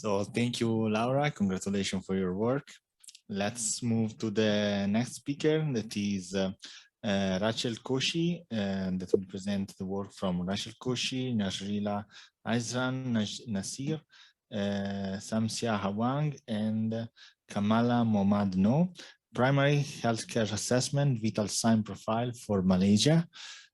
So thank you, Laura. Congratulations for your work. Let's move to the next speaker, that is Rachel Koshy, that will present the work from Rachel Koshy, Nazrila, Hairizan, Nasir, Samsiah Awang, and Kamaliah Mohamad No. Primary healthcare assessment, vital sign profile for Malaysia.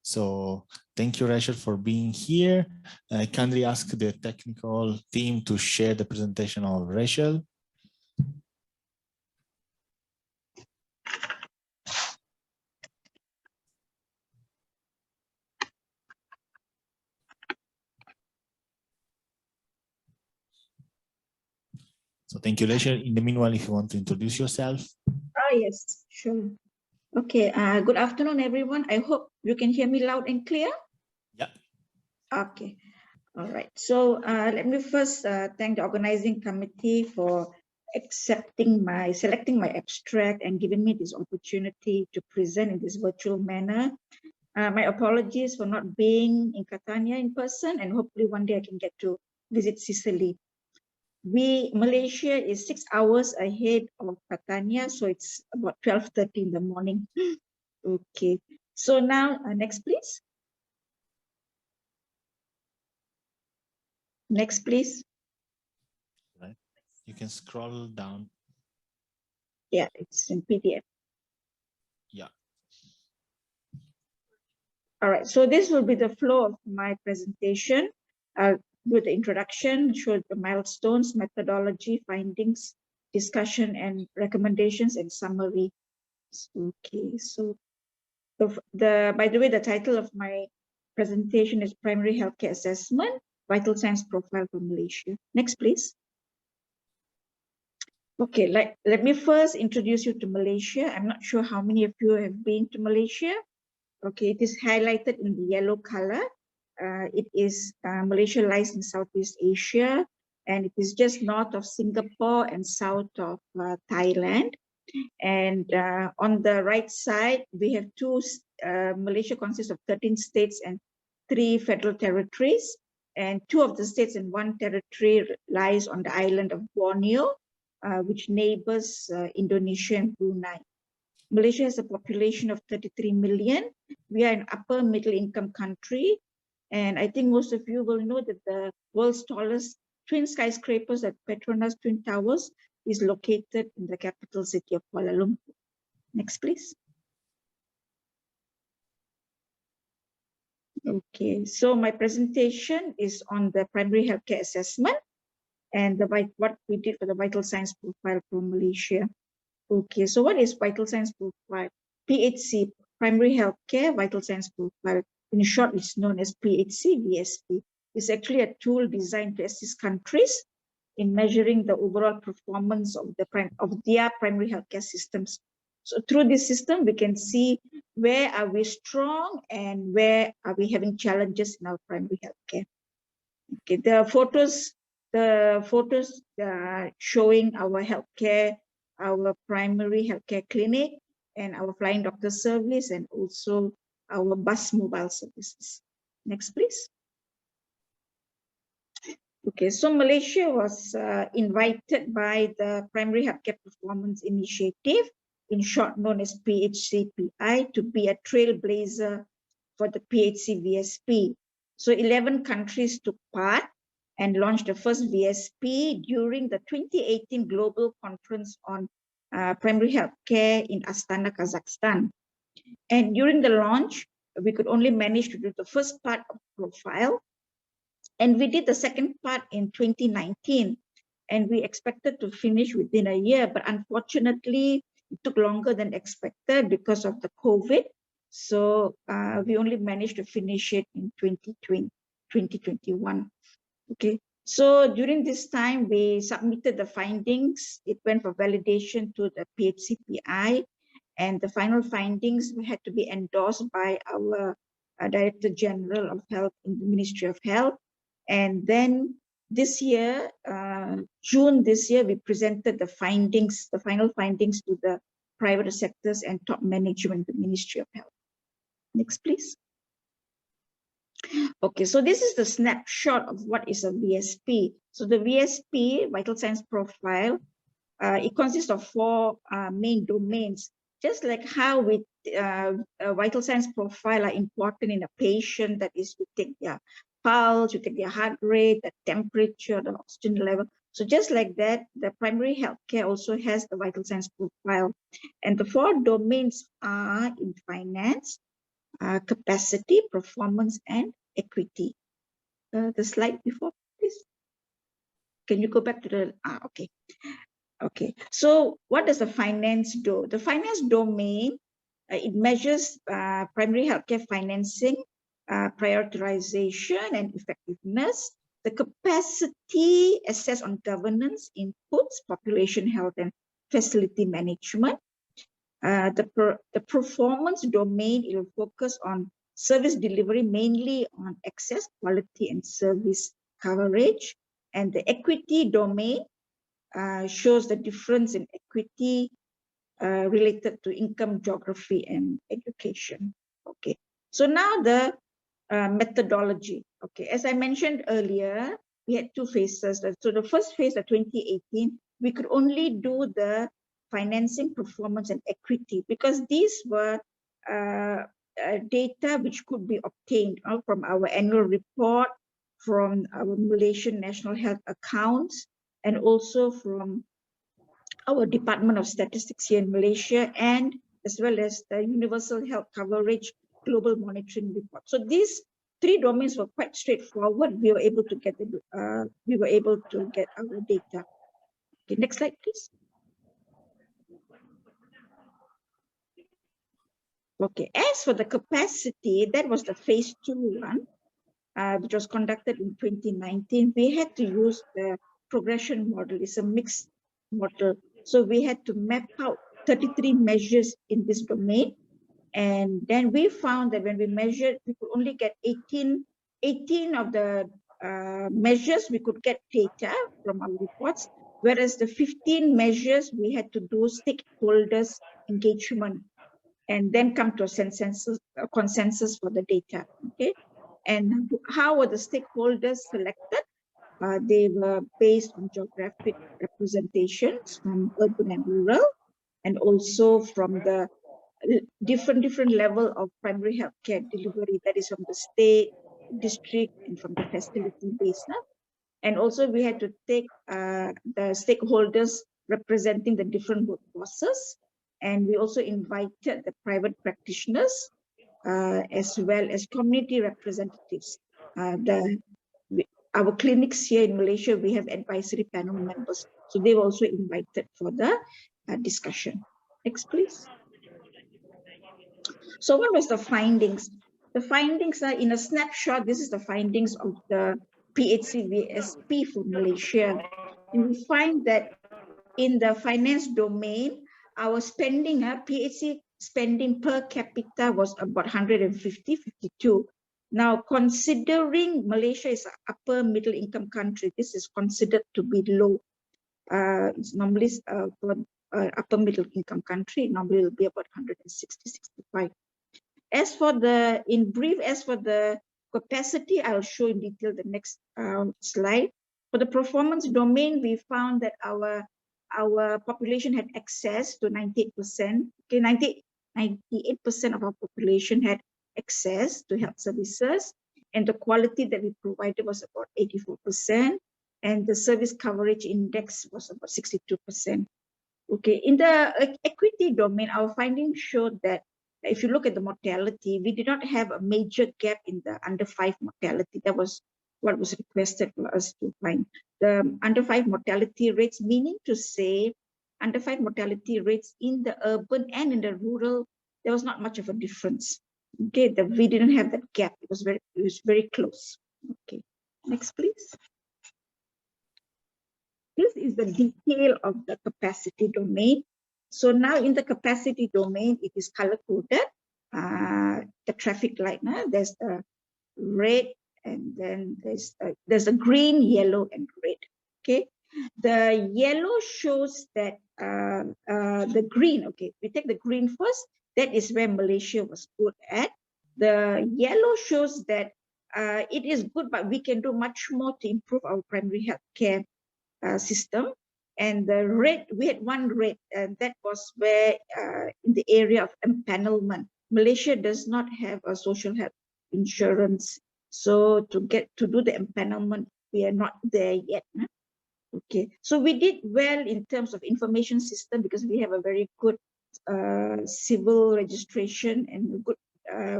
So thank you, Rachel, for being here. I kindly ask the technical team to share the presentation of Rachel. So thank you, Rachel. In the meanwhile, if you want to introduce yourself. Oh, yes, sure. Okay, good afternoon, everyone. I hope you can hear me loud and clear. Yeah. Okay, all right. So let me first thank the organizing committee for selecting my abstract and giving me this opportunity to present in this virtual manner. My apologies for not being in Catania in person, and hopefully one day I can get to visit Sicily. Malaysia is 6 hours ahead of Catania, so it's about 12:30 in the morning. Okay, so now next, please. Next, please. Right. You can scroll down. Yeah, it's in PDF. Yeah. All right, so this will be the flow of my presentation. I'll do the introduction, show the milestones, methodology, findings, discussion, and recommendations, and summary. Okay, so by the way, the title of my presentation is Primary Healthcare Assessment, Vital Signs Profile for Malaysia. Next, please. Okay, let me first introduce you to Malaysia. I'm not sure how many of you have been to Malaysia. Okay, it is highlighted in the yellow color. Malaysia lies in Southeast Asia, and it is just north of Singapore and south of Thailand. And on the right side, we have Malaysia consists of 13 states and 3 federal territories. And 2 of the states and 1 territory lies on the island of Borneo, which neighbors Indonesia and Brunei. Malaysia has a population of 33 million. We are an upper middle income country. And I think most of you will know that the world's tallest twin skyscrapers at Petronas Twin Towers is located in the capital city of Kuala Lumpur. Next, please. Okay, so my presentation is on the primary healthcare assessment and what we did for the vital signs profile for Malaysia. Okay, so what is vital signs profile? PHC, primary healthcare vital signs profile. In short, it's known as PHC VSP. It's actually a tool designed to assist countries in measuring the overall performance of their primary healthcare systems. So through this system, we can see where are we strong and where are we having challenges in our primary healthcare. Okay, the photos showing our healthcare, our primary healthcare clinic, and our flying doctor service, and also our bus mobile services. Next, please. Okay, so Malaysia was invited by the Primary Healthcare Performance Initiative, in short known as PHCPI, to be a trailblazer for the PHC VSP. So 11 countries took part and launched the first VSP during the 2018 Global Conference on Primary Healthcare in Astana, Kazakhstan. And during the launch, we could only manage to do the first part of profile. And we did the second part in 2019. And we expected to finish within a year, but unfortunately, it took longer than expected because of the COVID. So we only managed to finish it in 2021. Okay, so during this time, we submitted the findings. It went for validation to the PHCPI, and the final findings had to be endorsed by our Director General of Health in the Ministry of Health. And then this year, June this year, we presented the findings, the final findings to the private sectors and top management of the Ministry of Health. Next, please. Okay, so this is the snapshot of what is a VSP. So the VSP, Vital Signs Profile, it consists of 4 main domains. Just like how with vital signs profile are important in a patient, that is, we take their pulse, we take their heart rate, the temperature, the oxygen level. So just like that, the primary healthcare also has the vital signs profile. And the 4 domains are in finance, capacity, performance, and equity. The slide before, please. Can you go back to the, okay. Okay, so what does the finance do? The finance domain, it measures primary healthcare financing, prioritization and effectiveness, the capacity assessed on governance, inputs, population health and facility management. The performance domain, it will focus on service delivery, mainly on access, quality and service coverage. And the equity domain, shows the difference in equity related to income, geography, and education. Okay, so now the methodology. Okay, as I mentioned earlier, we had 2 phases. So the first phase, the 2018, we could only do the financing, performance, and equity because these were data which could be obtained from our annual report, from our Malaysian National Health Accounts, and also from our Department of Statistics here in Malaysia, and as well as the Universal Health Coverage Global Monitoring Report. So these 3 domains were quite straightforward. We were able to get our data. Okay, next slide, please. Okay, as for the capacity, that was the phase 2 one, which was conducted in 2019. We had to use the progression model. It's a mixed model. So we had to map out 33 measures in this domain. And then we found that when we measured, we could only get 18 of the measures we could get data from our reports, whereas the 15 measures we had to do stakeholders engagement and then come to a consensus for the data. Okay, and how were the stakeholders selected? They were based on geographic representations from urban and rural, and also from the different level of primary healthcare delivery, that is from the state, district, and from the facility based. And also we had to take the stakeholders representing the different workforces, and we also invited the private practitioners as well as community representatives. Our clinics here in Malaysia, we have advisory panel members, so they were also invited for the discussion. Next, please. So what was the findings? The findings are in a snapshot. This is the findings of the PHC VSP for Malaysia. And we find that in the finance domain, our spending, PHC spending per capita was about 52. Now, considering Malaysia is an upper middle income country, this is considered to be low. It's normally for upper middle income country, normally it will be about 160, 65. As for the, in brief, as for the capacity, I'll show in detail the next slide. For the performance domain, we found that our population had access to 98%. Okay, 98% of our population had access to health services, and the quality that we provided was about 84%, and the service coverage index was about 62%. Okay, in the equity domain, our findings showed that if you look at the mortality, we did not have a major gap in the under 5 mortality. That was what was requested for us to find. The under 5 mortality rates, meaning to say under 5 mortality rates in the urban and in the rural, there was not much of a difference. Okay, we didn't have that gap. It was very close. Okay, next please. This is the detail of the capacity domain. So now in the capacity domain, it is color-coded. The traffic light, there's the red, and then there's a green, yellow, and red. Okay, the yellow shows that the green. Okay, we take the green first. That is where Malaysia was good at. The yellow shows that it is good, but we can do much more to improve our primary health care system. And the rate, we had one rate, and that was where in the area of empanelment. Malaysia does not have a social health insurance. So to do the empanelment, we are not there yet. Okay, so we did well in terms of information system because we have a very good civil registration and good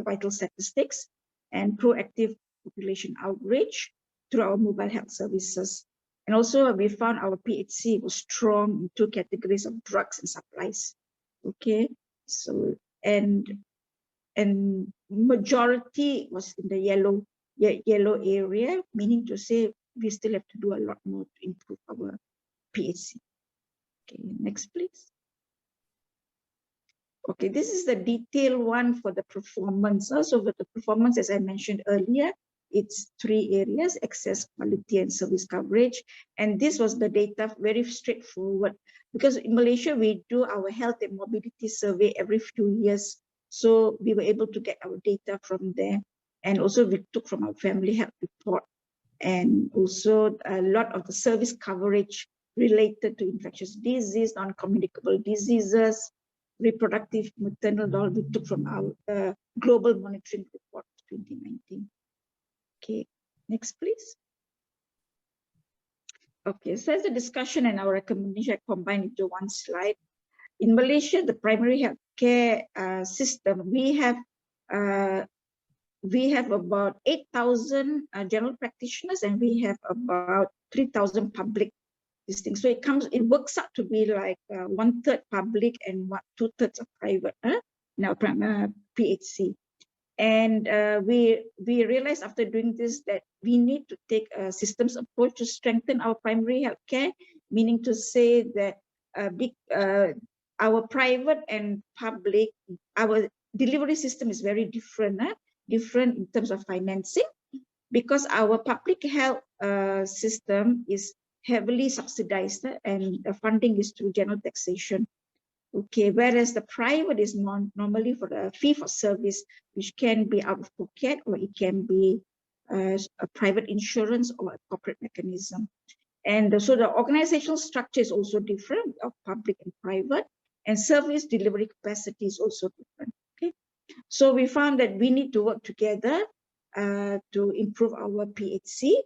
vital statistics and proactive population outreach through our mobile health services. And also we found our PHC was strong in two categories of drugs and supplies. Okay, so and majority was in the yellow area, meaning to say we still have to do a lot more to improve our PHC. Okay, next please. Okay, this is the detailed one for the performance. Also, with the performance, as I mentioned earlier, it's 3 areas: access, quality, and service coverage. And this was the data, very straightforward, because in Malaysia, we do our health and mobility survey every few years. So we were able to get our data from there. And also we took from our family health report. And also a lot of the service coverage related to infectious disease, non-communicable diseases, reproductive maternal health, we took from our global monitoring report 2019. Okay, next please. Okay, so as the discussion and our recommendation are combined into one slide. In Malaysia, the primary health care system, we have about 8,000 general practitioners, and we have about 3,000 public things. So it works out to be like 1/3 public and 2/3 of private in our PHC. And we realized after doing this that we need to take a systems approach to strengthen our primary health care, meaning to say that our private and public, our delivery system is very different, different in terms of financing, because our public health system is heavily subsidized and the funding is through general taxation. Okay, whereas the private is normally for the fee for service, which can be out of pocket or it can be a private insurance or a corporate mechanism. And so the organizational structure is also different of public and private, and service delivery capacity is also different. Okay, so we found that we need to work together to improve our PHC.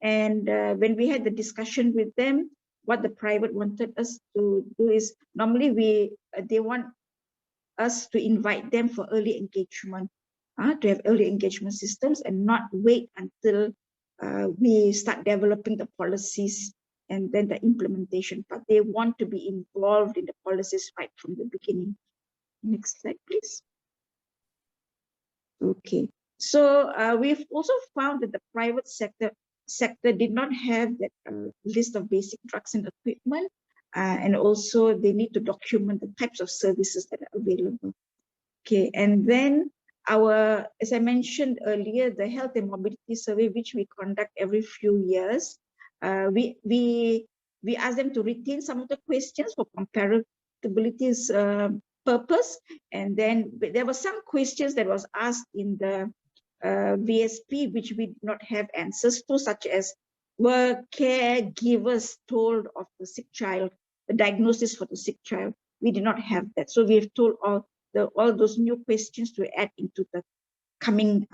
And when we had the discussion with them, what the private wanted us to do is, normally they want us to invite them for early engagement, to have early engagement systems and not wait until we start developing the policies and then the implementation. But they want to be involved in the policies right from the beginning. Next slide, please. Okay, so we've also found that the private sector did not have that list of basic drugs and equipment, and also they need to document the types of services that are available. Okay, and then as I mentioned earlier, the health and mobility survey, which we conduct every few years, we ask them to retain some of the questions for comparability's purpose. And then there were some questions that was asked in the VSP, which we did not have answers to, such as, were caregivers told of the sick child, the diagnosis for the sick child? We did not have that. So we have told all those new questions to add into the coming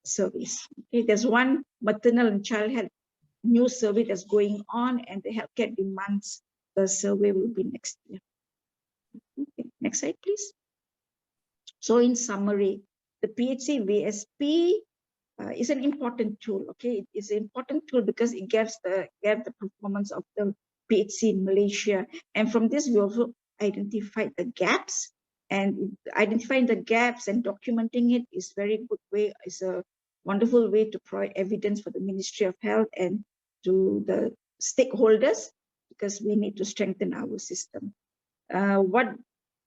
surveys. Okay, there's one maternal and child health new survey that's going on, and the healthcare demands the survey will be next year. Okay, next slide, please. So in summary, the PHC VSP is an important tool. Okay, it is an important tool because it gives the performance of the PHC in Malaysia. And from this, we also identified the gaps. And identifying the gaps and documenting it is very good way. It's a wonderful way to provide evidence for the Ministry of Health and to the stakeholders, because we need to strengthen our system. What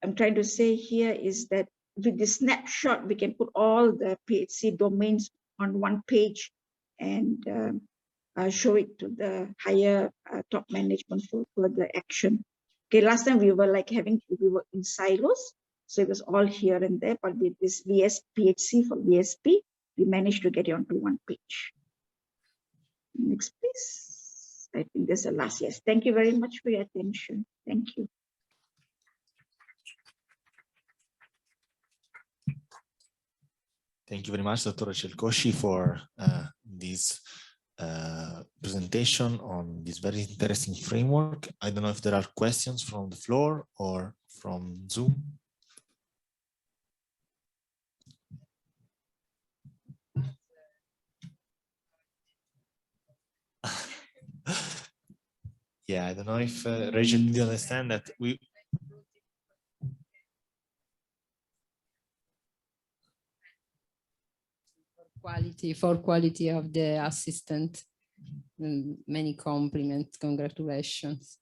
I'm trying to say here is that with the snapshot, we can put all the PHC domains on one page and show it to the higher top management for further action. Okay, last time we were in silos, so it was all here and there, but with this PHC for VSP, we managed to get it onto one page. Next, please. I think that's the last. Yes. Thank you very much for your attention. Thank you. Thank you very much, Dr. Rachel Koshy, for this presentation on this very interesting framework. I don't know if there are questions from the floor or from Zoom. Yeah, I don't know if Rachel, did you understand that we... For quality of the assistant. Many compliments, congratulations.